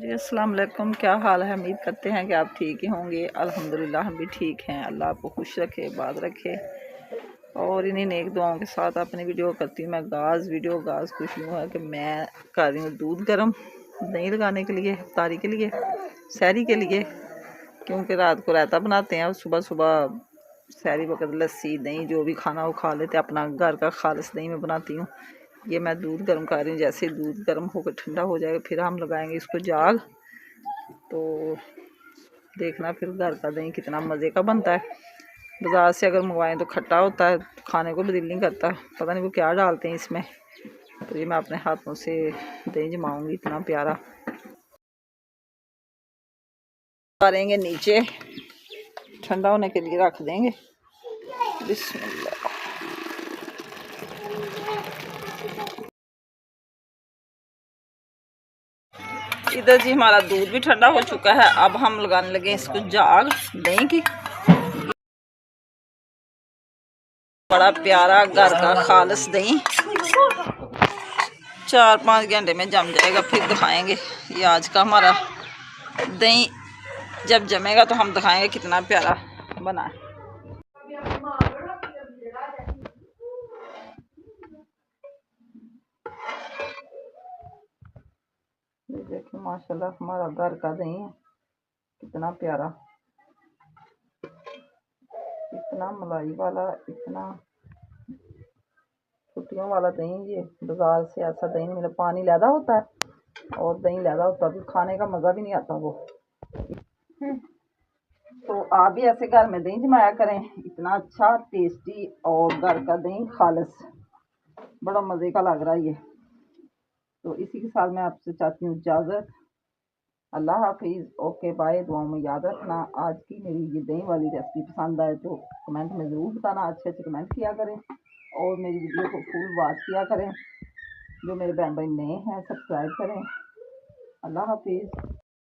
जी अस्सलाम वालेकुम। क्या हाल है? उम्मीद करते हैं कि आप ठीक ही होंगे। अल्हम्दुलिल्लाह हम भी ठीक हैं। अल्लाह आपको खुश रखे, बात रखे। और इन्हीं नेक दुआओं के साथ अपनी वीडियो करती हूँ मैं गाज़ कुछ यूँ है कि मैं कर रही हूँ दूध गर्म दही लगाने के लिए, इफ्तारी के लिए, सहरी के लिए, क्योंकि रात को रायता बनाते हैं और सुबह सुबह सहरी वक्त लस्सी दही जो भी खाना वो खा लेते हैं। अपना घर का खालिस दही मैं बनाती हूँ। ये मैं दूध गर्म कर रही हूँ। जैसे ही दूध गर्म होकर ठंडा हो जाएगा फिर हम लगाएंगे इसको जाग। तो देखना फिर घर का दही कितना मज़े का बनता है। बाज़ार से अगर मंगवाएं तो खट्टा होता है, खाने को भी दिल नहीं करता, पता नहीं वो क्या डालते हैं इसमें। तो ये मैं अपने हाथों से दही जमाऊंगी, इतना प्यारा करेंगे। नीचे ठंडा होने के लिए रख देंगे। बिस्मिल्लाह। इधर जी हमारा दूध भी ठंडा हो चुका है। अब हम लगाने लगे इसको जाग दही की। बड़ा प्यारा घर का खालिस दही 4-5 घंटे में जम जाएगा। फिर दिखाएंगे ये आज का हमारा दही जब जमेगा तो हम दिखाएंगे कितना प्यारा बना है। ये देखिए माशाल्लाह हमारा घर का दही है, कितना प्यारा, इतना मलाई वाला, इतना छुट्टियों वाला दही। ये बाजार से ऐसा दही नहीं मिला। पानी ज़्यादा होता है और दही ज़्यादा होता है, खाने का मज़ा भी नहीं आता वो। तो आप भी ऐसे घर में दही जमाया करें, इतना अच्छा टेस्टी और घर का दही खालिस, बड़ा मज़े का लग रहा है ये। तो इसी के साथ मैं आपसे चाहती हूँ इजाज़त। अल्लाह हाफिज़। Okay bye. दुआओं में याद रखना। आज की मेरी ये दही वाली रेसिपी पसंद आए तो कमेंट में ज़रूर बताना, अच्छे अच्छे कमेंट किया करें और मेरी वीडियो को फुल वॉच किया करें। जो मेरे बहन भाई नए हैं सब्सक्राइब करें। अल्लाह हाफिज़।